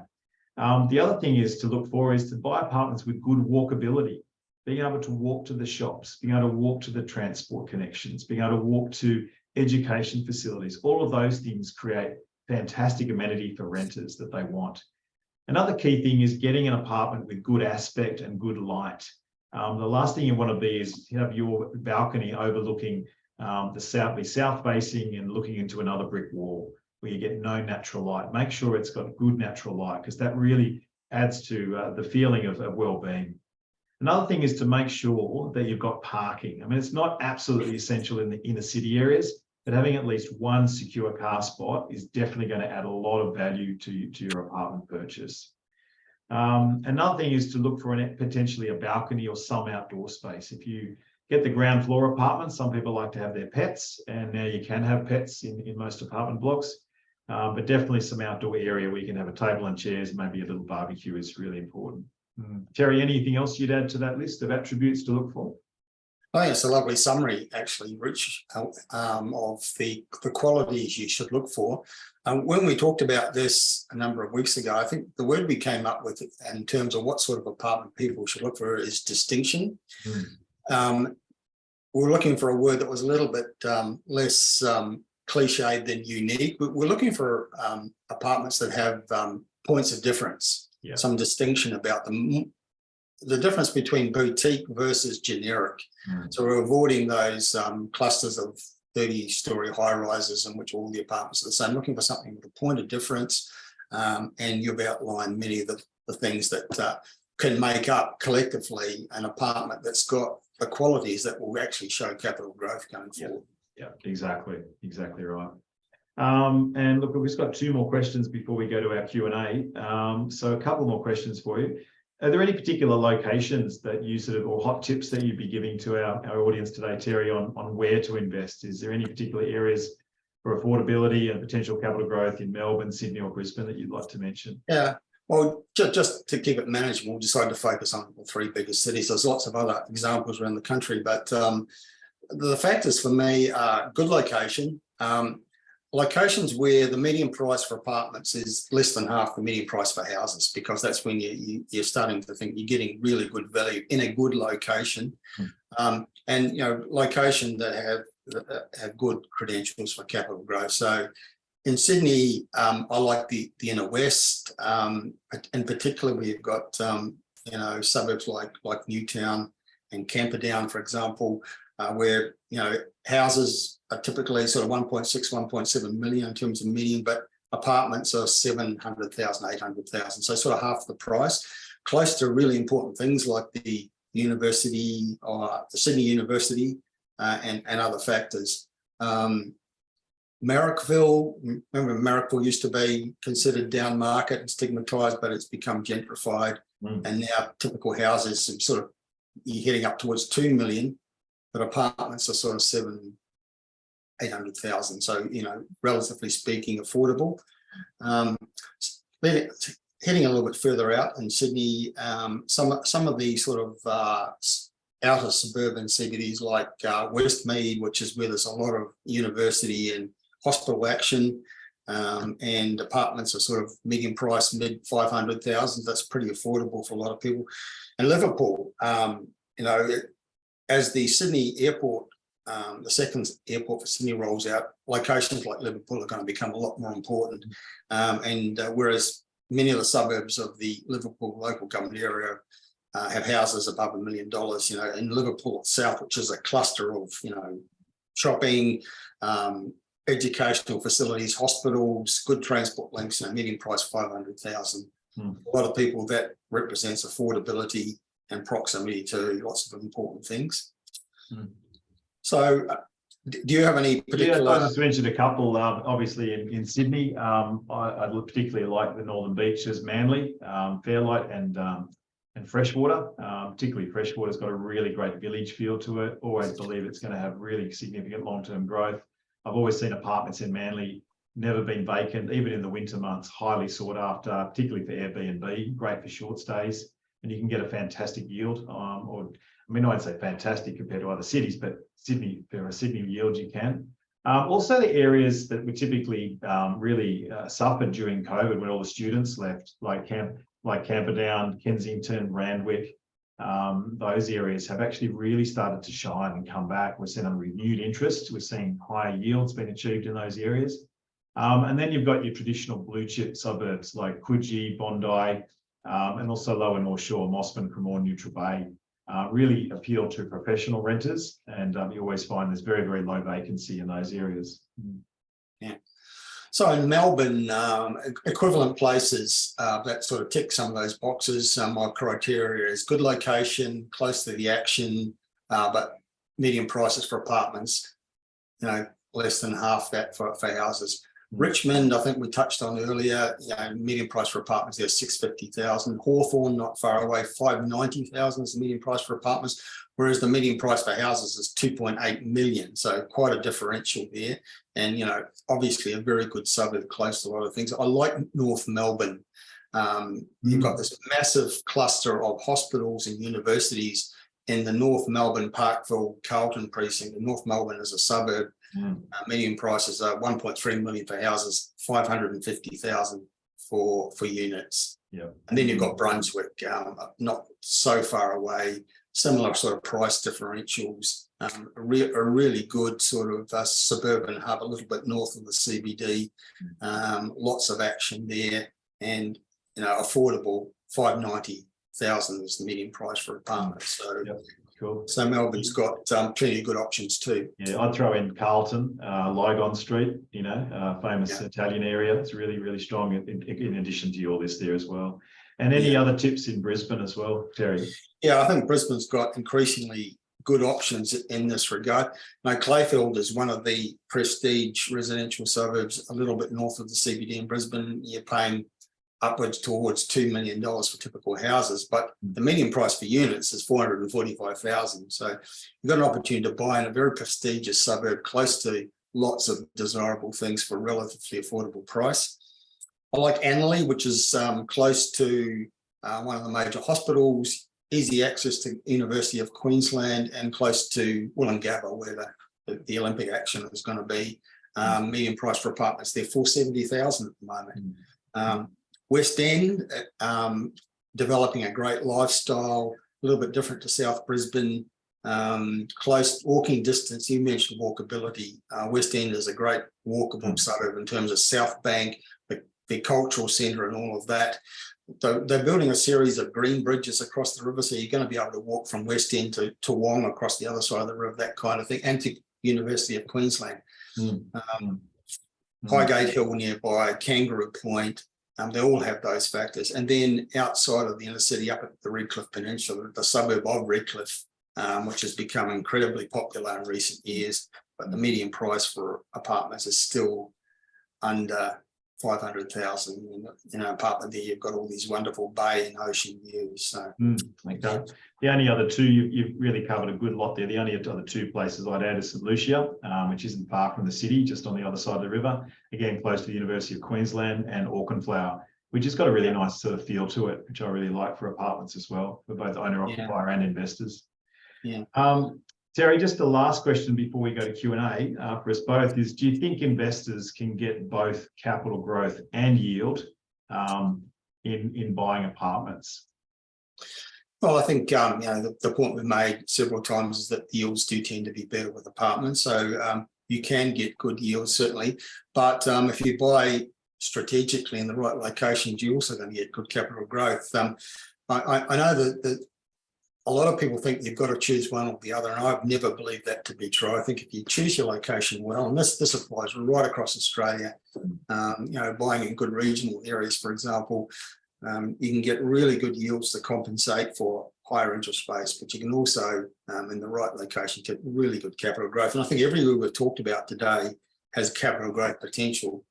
The other thing is to look for is to buy apartments with good walkability. Being able to walk to the shops, being able to walk to the transport connections, being able to walk to education facilities. All of those things create fantastic amenity for renters that they want. Another key thing is getting an apartment with good aspect and good light. The last thing you want to be is have your balcony overlooking the south facing and looking into another brick wall where you get no natural light. Make sure it's got good natural light, because that really adds to the feeling of well-being. Another thing is to make sure that you've got parking. I mean, it's not absolutely essential in the inner city areas, but having at least one secure car spot is definitely going to add a lot of value to your apartment purchase. Another thing is to look for potentially a balcony or some outdoor space. If you get the ground floor apartments, some people like to have their pets, and now you can have pets in most apartment blocks, but definitely some outdoor area where you can have a table and chairs, maybe a little barbecue is really important. Terry, anything else you'd add to that list of attributes to look for? I think it's a lovely summary, actually, Rich, of the qualities you should look for. When we talked about this a number of weeks ago, I think the word we came up with in terms of what sort of apartment people should look for is distinction. We're looking for a word that was a little bit less cliched than unique. We're looking for apartments that have points of difference, some distinction about them. The difference between boutique versus generic. So we're avoiding those clusters of 30-story high-rises in which all the apartments are the same, looking for something with a point of difference. And you've outlined many of the things that can make up collectively an apartment that's got the qualities that will actually show capital growth going forward. Yeah, exactly right. And look, we've just got 2 more questions before we go to our Q&A. So a couple more questions for you. Are there any particular locations that you or hot tips that you'd be giving to our audience today, Terry, on where to invest? Is there any particular areas for affordability and potential capital growth in Melbourne, Sydney or Brisbane that you'd like to mention? Yeah, well, just to keep it manageable, we decided to focus on the 3 biggest cities. There's lots of other examples around the country, but the factors for me are good location, locations where the median price for apartments is less than half the median price for houses, because that's when you're starting to think you're getting really good value in a good location, and location that have good credentials for capital growth. So in Sydney, I like the inner west, in particular we've got suburbs like Newtown and Camperdown, for example, where houses are typically sort of 1.6, 1.7 million in terms of median, but apartments are 700,000, 800,000, so sort of half the price, close to really important things like the university or the Sydney University and other factors. Marrickville, remember Marrickville used to be considered down market and stigmatized, but it's become gentrified, and now typical houses sort of you're heading up towards 2 million, but apartments are sort of 700,000, 800,000. So, relatively speaking, affordable. Heading a little bit further out in Sydney, some of the sort of outer suburban CBDs like Westmead, which is where there's a lot of university and hospital action, and apartments are sort of medium price, mid 500,000. That's pretty affordable for a lot of people. And Liverpool, as the Sydney airport, the second airport for Sydney rolls out, locations like Liverpool are going to become a lot more important. Whereas many of the suburbs of the Liverpool local government area have houses above $1 million, in Liverpool itself, which is a cluster of, shopping, educational facilities, hospitals, good transport links, median price 500,000. A lot of people, that represents affordability and proximity to lots of important things. So do you have any particular... I just mentioned a couple, obviously in Sydney. I particularly like the Northern Beaches, Manly, Fairlight and Freshwater. Particularly Freshwater's got a really great village feel to it. Always believe it's going to have really significant long-term growth. I've always seen apartments in Manly, never been vacant, even in the winter months, highly sought after, particularly for Airbnb, great for short stays, and you can get a fantastic yield. I'd say fantastic compared to other cities, but Sydney, for a Sydney yield, you can. Also, the areas that were typically really suffered during COVID when all the students left, like Camperdown, Kensington, Randwick, those areas have actually really started to shine and come back. We're seeing a renewed interest. We're seeing higher yields being achieved in those areas. And then you've got your traditional blue chip suburbs like Coogee, Bondi, and also Lower North Shore, Mossman, Cremorne, Neutral Bay, really appeal to professional renters. And you always find there's very, very low vacancy in those areas. Yeah. So in Melbourne, equivalent places that sort of tick some of those boxes. My criteria is good location, close to the action, but medium prices for apartments, less than half that for houses. Richmond, I think we touched on earlier, median price for apartments there, 650,000. Hawthorne, not far away, 590,000 is the median price for apartments, whereas the median price for houses is 2.8 million. So quite a differential there. And, obviously a very good suburb close to a lot of things. I like North Melbourne. You've got this massive cluster of hospitals and universities in the North Melbourne, Parkville, Carlton precinct. And North Melbourne is a suburb. Median prices are 1.3 million for houses, 550,000 for units. Yeah. And then you've got Brunswick, not so far away, similar sort of price differentials, a really good sort of suburban hub, a little bit north of the CBD, lots of action there, and affordable. 590,000 is the median price for apartments. So, cool. So Melbourne's got plenty of good options too. Yeah, I'd throw in Carlton, Lygon Street, famous Italian area. It's really, really strong in addition to all this there as well. And any other tips in Brisbane as well, Terry? Yeah, I think Brisbane's got increasingly good options in this regard. Now, Clayfield is one of the prestige residential suburbs a little bit north of the CBD in Brisbane. You're paying upwards towards $2 million for typical houses, but the median price for units is 445,000. So you've got an opportunity to buy in a very prestigious suburb close to lots of desirable things for a relatively affordable price. I like Annerley, which is close to one of the major hospitals, easy access to University of Queensland, and close to Wollongabba, where the Olympic action is going to be. Median price for apartments there, 470,000 at the moment. West End, developing a great lifestyle, a little bit different to South Brisbane, close walking distance. You mentioned walkability. West End is a great walkable suburb in terms of South Bank, the cultural centre and all of that. They're building a series of green bridges across the river, so you're going to be able to walk from West End to Toowong across the other side of the river, that kind of thing, and to University of Queensland. Highgate Hill nearby, Kangaroo Point, they all have those factors. And then outside of the inner city, up at the Redcliffe Peninsula, the suburb of Redcliffe, which has become incredibly popular in recent years, but the median price for apartments is still under 500,000. Apartment there, you've got all these wonderful bay and ocean views. So, okay. The only other two, you've really covered a good lot there. The only other two places I'd add is St Lucia, which isn't far from the city, just on the other side of the river. Again, close to the University of Queensland, and Auchenflower, which has got a really nice sort of feel to it, which I really like for apartments as well, for both owner-occupier and investors. Yeah. Terry, just the last question before we go to Q&A for us both is, do you think investors can get both capital growth and yield in buying apartments? Well, I think the point we've made several times is that yields do tend to be better with apartments. So you can get good yields, certainly. But if you buy strategically in the right locations, you're also going to get good capital growth. I know that a lot of people think you've got to choose one or the other, and I've never believed that to be true. I think if you choose your location well, and this applies right across Australia, buying in good regional areas, for example, you can get really good yields to compensate for higher interest rates, but you can also, in the right location, get really good capital growth. And I think everywhere we've talked about today has capital growth potential,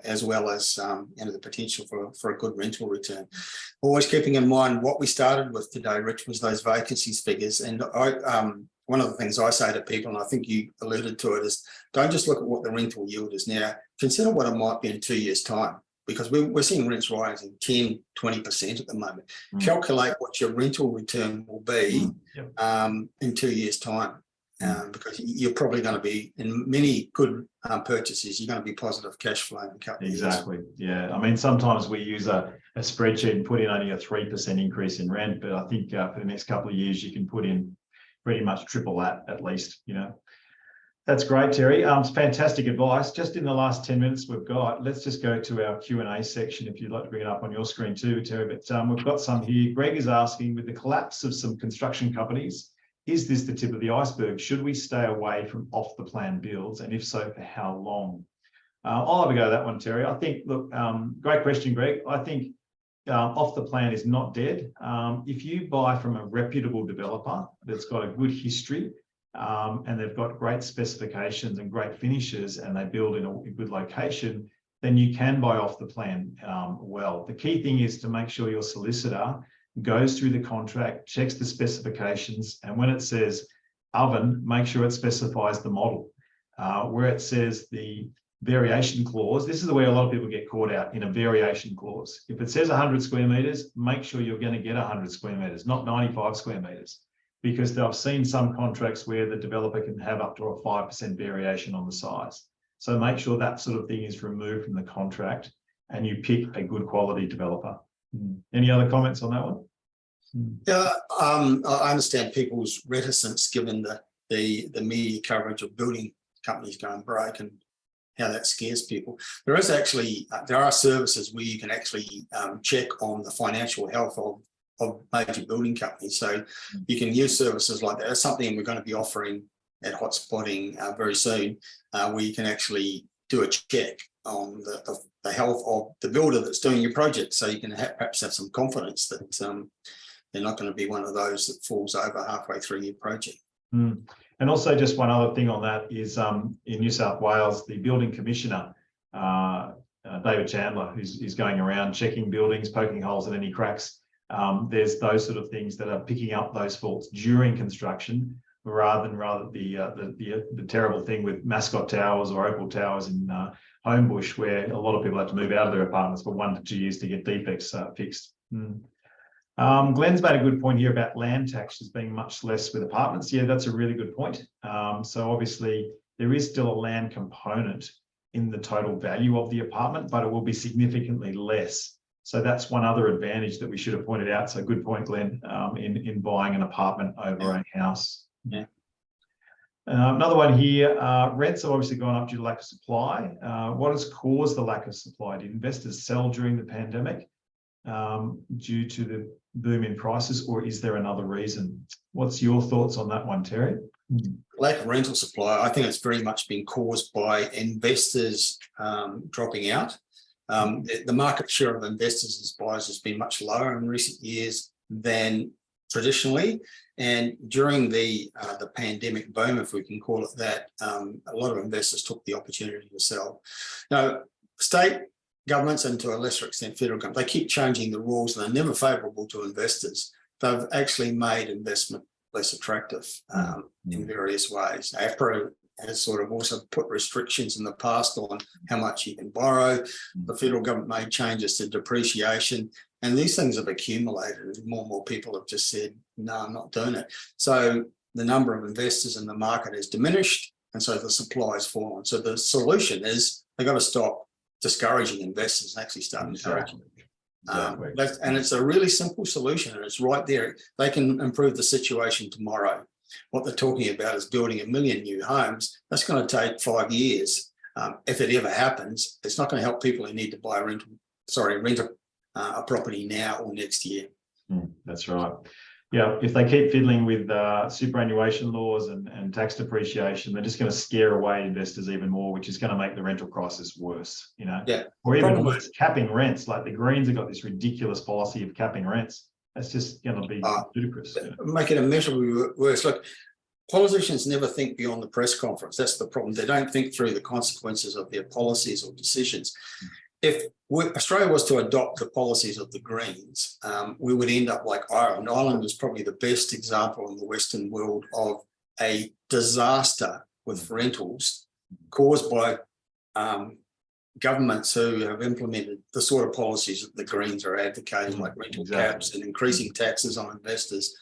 as well as the potential for a good rental return. Always keeping in mind what we started with today, Rich, was those vacancies figures. And one of the things I say to people, and I think you alluded to it, is don't just look at what the rental yield is now, consider what it might be in 2 years' time, because we're seeing rents rising 10, 20% at the moment. Calculate what your rental return will be in 2 years' time. Because you're probably going to be, in many good purchases, you're going to be positive cash flow in a couple of years. Exactly. Yeah. I mean, sometimes we use a spreadsheet and put in only a 3% increase in rent, but I think for the next couple of years, you can put in pretty much triple that at least, That's great, Terry. It's fantastic advice. Just in the last 10 minutes we've got, let's just go to our Q&A section, if you'd like to bring it up on your screen too, Terry. But we've got some here. Greg is asking, with the collapse of some construction companies, is this the tip of the iceberg? Should we stay away from off-the-plan builds? And if so, for how long? I'll have a go at that one, Terry. I think, look, great question, Greg. I think off-the-plan is not dead. If you buy from a reputable developer that's got a good history and they've got great specifications and great finishes and they build in a good location, then you can buy off the plan well. The key thing is to make sure your solicitor goes through the contract, checks the specifications, and when it says oven, make sure it specifies the model. Where it says the variation clause, this is the way a lot of people get caught out, in a variation clause. If it says 100 square meters, make sure you're going to get 100 square meters, not 95 square meters. because I've seen some contracts where the developer can have up to a 5% variation on the size. So make sure that sort of thing is removed from the contract and you pick a good quality developer. Any other comments on that one? Yeah, I understand people's reticence given the media coverage of building companies going broke and how that scares people. There are services where you can actually check on the financial health of major building companies. So you can use services like that. That's something we're going to be offering at Hotspotting very soon, where you can actually do a check on the health of the builder that's doing your project. So you can perhaps have some confidence that they're not going to be one of those that falls over halfway through your project. And also just one other thing on that is in New South Wales, the building commissioner, David Chandler, who's going around checking buildings, poking holes in any cracks. There's those sort of things that are picking up those faults during construction, rather than the terrible thing with Mascot Towers or Opal Towers in Homebush, where a lot of people have to move out of their apartments for 1 to 2 years to get defects fixed. Glenn's made a good point here about land taxes being much less with apartments. Yeah, that's a really good point. So obviously there is still a land component in the total value of the apartment, but it will be significantly less. So that's one other advantage that we should have pointed out. So good point, Glenn, in buying an apartment over a house. Yeah. Another one here, rents have obviously gone up due to lack of supply. What has caused the lack of supply? Did investors sell during the pandemic due to the boom in prices, or is there another reason? What's your thoughts on that one, Terry? Lack of rental supply, I think it's very much been caused by investors dropping out. The market share of investors as buyers has been much lower in recent years than traditionally. And during the pandemic boom, if we can call it that, a lot of investors took the opportunity to sell. Now, state governments and to a lesser extent federal government, they keep changing the rules and they're never favourable to investors. They've actually made investment less attractive in various ways. APRA has sort of also put restrictions in the past on how much you can borrow. The federal government made changes to depreciation, and these things have accumulated. More and more people have just said, no, I'm not doing it. So the number of investors in the market has diminished, and so the supply has fallen. So the solution is they've got to stop discouraging investors and actually start encouraging them. And it's a really simple solution, and it's right there. They can improve the situation tomorrow. What they're talking about is building 1 million new homes. That's going to take 5 years. If it ever happens, it's not going to help people who need to buy rent a property now or next year. That's right. Yeah, if they keep fiddling with superannuation laws and tax depreciation, they're just going to scare away investors even more, which is going to make the rental crisis worse, you know. Yeah. Or even worse, capping rents. Like the Greens have got this ridiculous policy of capping rents. That's just going to be ludicrous. Make it immeasurably worse. Look, politicians never think beyond the press conference. That's the problem. They don't think through the consequences of their policies or decisions. If Australia was to adopt the policies of the Greens, we would end up like Ireland. Ireland is probably the best example in the Western world of a disaster with rentals caused by governments who have implemented the sort of policies that the Greens are advocating, like rental caps and increasing taxes on investors.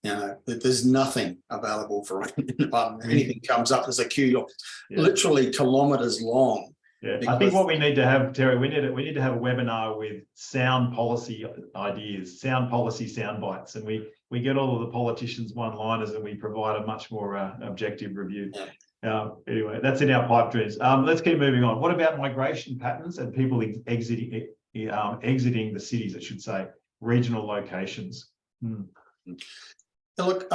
You know, there's nothing available for rent. Anything comes up, there's a queue literally kilometres long. Yeah, I think what we need to have, Terry, we need to have a webinar with sound policy ideas, sound policy sound bites, and we get all of the politicians one-liners and we provide a much more objective review. Anyway, that's in our pipe dreams. Let's keep moving on. What about migration patterns and people exiting the cities, I should say, regional locations? Look,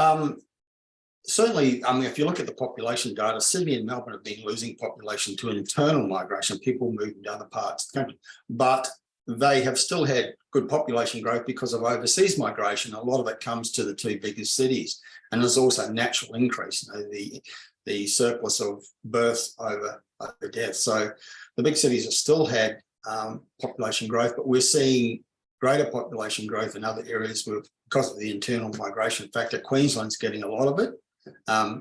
certainly, I mean, if you look at the population data, Sydney and Melbourne have been losing population to internal migration, people moving to other parts of the country, but they have still had good population growth because of overseas migration. A lot of it comes to the two biggest cities, and there's also natural increase, you know, the surplus of birth over death. So the big cities have still had population growth, but we're seeing greater population growth in other areas because of the internal migration factor. Queensland's getting a lot of it.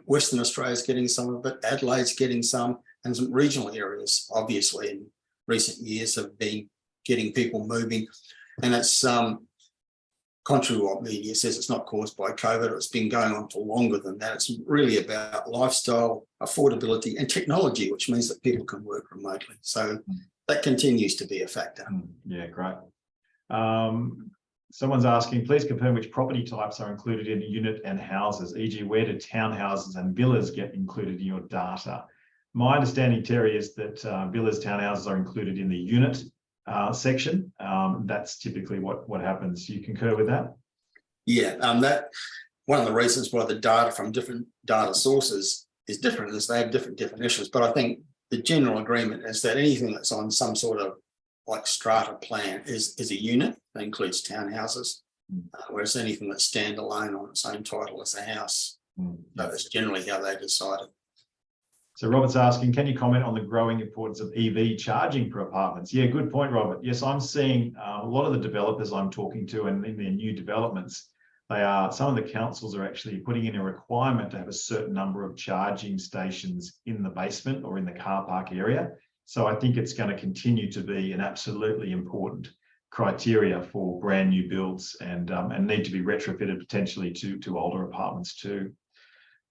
Western Australia's getting some of it. Adelaide's getting some, and some regional areas, obviously, in recent years have been getting people moving. And it's contrary to what media says, it's not caused by COVID. It's been going on for longer than that. It's really about lifestyle, affordability, and technology, which means that people can work remotely. So that continues to be a factor. Yeah, great. Someone's asking, please confirm which property types are included in unit and houses, e.g. where do townhouses and villas get included in your data? My understanding, Terry, is that villas, townhouses are included in the unit section. That's typically what happens. You concur with that? Yeah, that one of the reasons why the data from different data sources is different is they have different definitions. But I think the general agreement is that anything that's on some sort of like strata plan is a unit. That includes townhouses, whereas anything that's standalone on its own title is a house. That's generally how they decide it. So Robert's asking, can you comment on the growing importance of EV charging for apartments? Yeah, good point, Robert. Yes, I'm seeing a lot of the developers I'm talking to and in their new developments, some of the councils are actually putting in a requirement to have a certain number of charging stations in the basement or in the car park area. So I think it's going to continue to be an absolutely important criteria for brand new builds and need to be retrofitted potentially to older apartments too.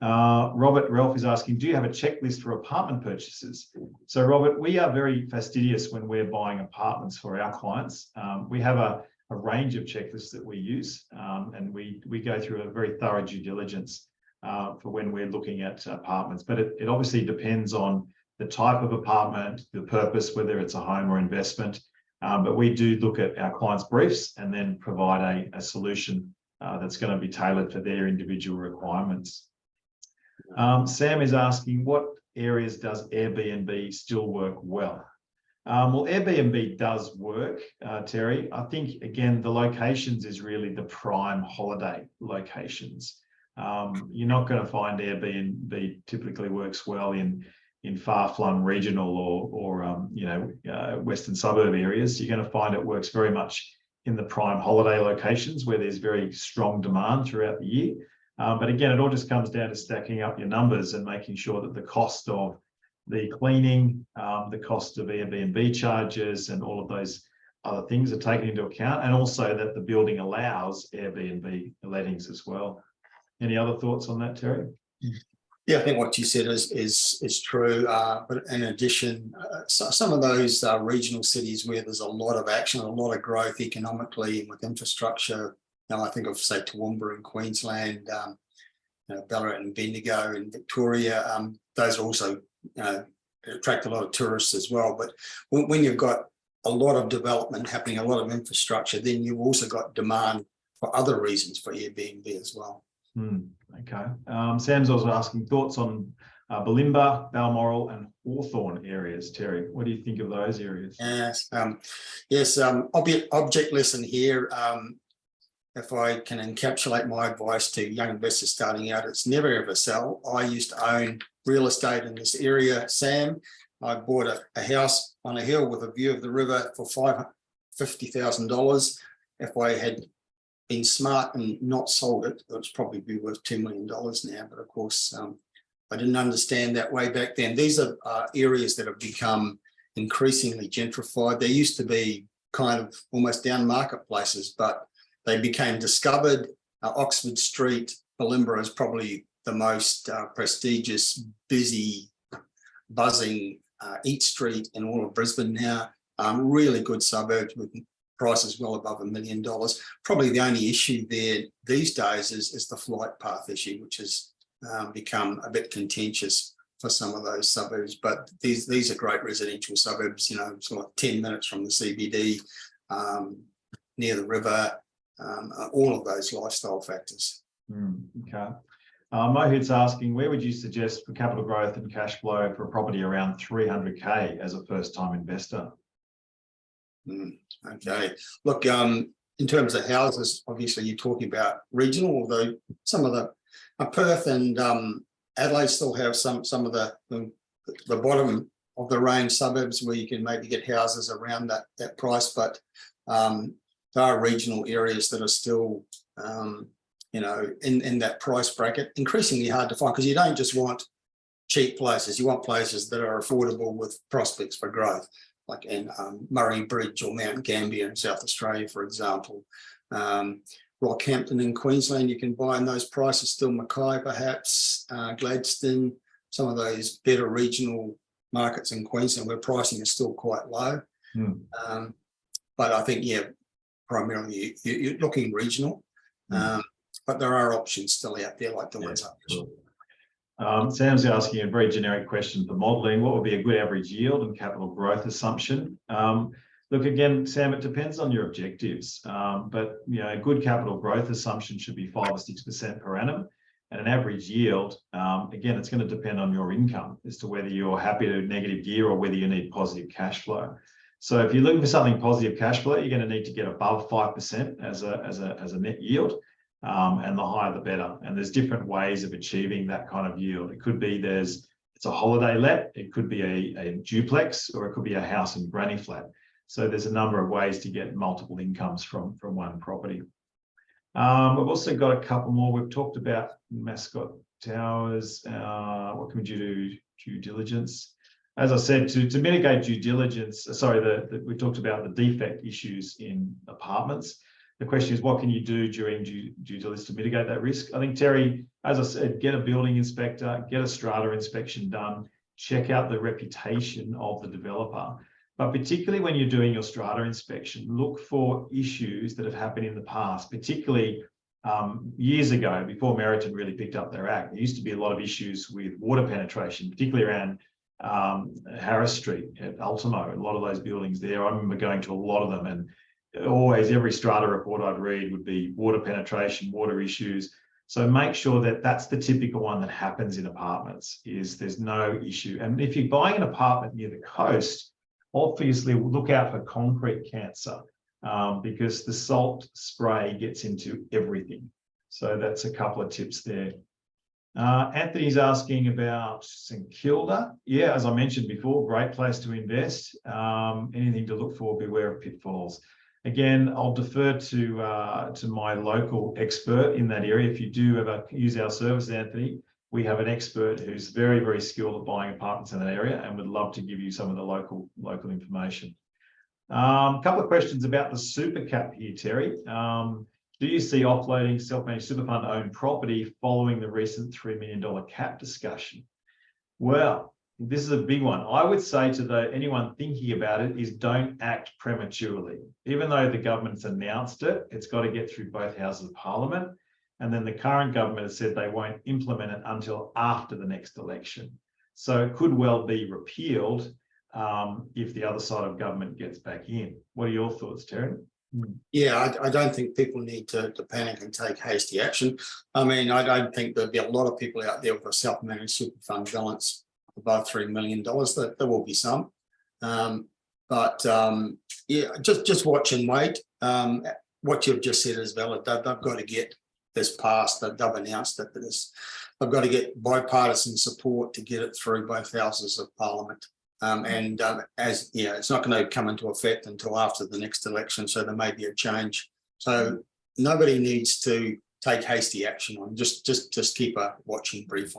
Ralph is asking, do you have a checklist for apartment purchases? So Robert, we are very fastidious when we're buying apartments for our clients. We have a range of checklists that we use, and we go through a very thorough due diligence for when we're looking at apartments. But it obviously depends on the type of apartment, the purpose, whether it's a home or investment. But we do look at our clients' briefs and then provide a solution that's going to be tailored for their individual requirements. Sam is asking, what areas does Airbnb still work well? Well, Airbnb does work, Terry. I think, again, the locations is really the prime holiday locations. You're not going to find Airbnb typically works well in far-flung regional or western suburb areas. You're going to find it works very much in the prime holiday locations where there's very strong demand throughout the year. But again, it all just comes down to stacking up your numbers and making sure that the cost of the cleaning, the cost of Airbnb charges and all of those other things are taken into account, and also that the building allows Airbnb lettings as well. Any other thoughts on that, Terry? Yeah, I think what you said is true. But in addition, some of those regional cities where there's a lot of action, a lot of growth economically and with infrastructure, I think of, say, Toowoomba in Queensland, Ballarat and Bendigo in Victoria. Those are also attract a lot of tourists as well. But when you've got a lot of development happening, a lot of infrastructure, then you've also got demand for other reasons for Airbnb as well. Okay. Sam's also asking thoughts on Bulimba, Balmoral and Hawthorne areas. Terry, what do you think of those areas? Yes, object lesson here. If I can encapsulate my advice to young investors starting out, it's never ever sell. I used to own real estate in this area, Sam. I bought a house on a hill with a view of the river for $50,000. If I had been smart and not sold it, it would probably be worth $2 million now. But of course, I didn't understand that way back then. These are areas that have become increasingly gentrified. They used to be kind of almost down marketplaces, but they became discovered. Oxford Street, Bulimba is probably the most prestigious, busy, buzzing eat street in all of Brisbane now. Really good suburbs with prices well above $1 million. Probably the only issue there these days is the flight path issue, which has become a bit contentious for some of those suburbs. But these are great residential suburbs, sort of 10 minutes from the CBD, near the river, all of those lifestyle factors. Okay. Mohit's asking, where would you suggest for capital growth and cash flow for a property around 300K as a first-time investor? Okay. Look, in terms of houses, obviously you're talking about regional, although some of the Perth and Adelaide still have some of the bottom of the range suburbs where you can maybe get houses around that price, but there are regional areas that are still in that price bracket, increasingly hard to find, because you don't just want cheap places, you want places that are affordable with prospects for growth, like in Murray Bridge or Mount Gambier in South Australia, for example. Rockhampton in Queensland, you can buy in those prices still. Mackay, perhaps, Gladstone, some of those better regional markets in Queensland where pricing is still quite low. But I think, yeah, primarily you're looking regional, but there are options still out there like the ones up. Sure. Sam's asking a very generic question for modelling. What would be a good average yield and capital growth assumption? Look, again, Sam, it depends on your objectives, but a good capital growth assumption should be 5 or 6% per annum, and an average yield. Again, it's going to depend on your income as to whether you're happy to negative gear or whether you need positive cash flow. So if you're looking for something positive cash flow, you're going to need to get above 5% as a net yield, and the higher the better. And there's different ways of achieving that kind of yield. It could be it's a holiday let, it could be a duplex, or it could be a house and granny flat. So there's a number of ways to get multiple incomes from one property. We've also got a couple more. We've talked about Mascot Towers. What can we do? Due diligence. As I said, to mitigate due diligence, we talked about the defect issues in apartments. The question is, what can you do during due diligence to mitigate that risk? I think, Terry, as I said, get a building inspector, get a strata inspection done, check out the reputation of the developer. But particularly when you're doing your strata inspection, look for issues that have happened in the past, particularly years ago, before Meriton really picked up their act. There used to be a lot of issues with water penetration, particularly around Harris Street at Ultimo, a lot of those buildings there. I remember going to a lot of them, and always every strata report I'd read would be water penetration, water issues. So make sure that that's the typical one that happens in apartments, is there's no issue. And if you're buying an apartment near the coast, obviously look out for concrete cancer, because the salt spray gets into everything. So that's a couple of tips there. Anthony's asking about St Kilda. Yeah, as I mentioned before, great place to invest. Anything to look for, beware of pitfalls. Again, I'll defer to my local expert in that area. If you do ever use our service, Anthony, we have an expert who's very, very skilled at buying apartments in that area and would love to give you some of the local information. A couple of questions about the super cap here, Terry. Do you see offloading self-managed super fund owned property following the recent $3 million cap discussion? Well, this is a big one. I would say to anyone thinking about it is don't act prematurely. Even though the government's announced it, it's got to get through both houses of parliament. And then the current government has said they won't implement it until after the next election. So it could well be repealed if the other side of government gets back in. What are your thoughts, Terry? Yeah, I don't think people need to panic and take hasty action. I mean, I don't think there'll be a lot of people out there with a self-managed super fund balance above $3 million. There will be some. Yeah, just watch and wait. What you've just said is valid. They've got to get this passed. They've announced that they've got to get bipartisan support to get it through both houses of parliament. As you know, it's not going to come into effect until after the next election, so there may be a change. So nobody needs to take hasty action on. Just keep a watching brief on.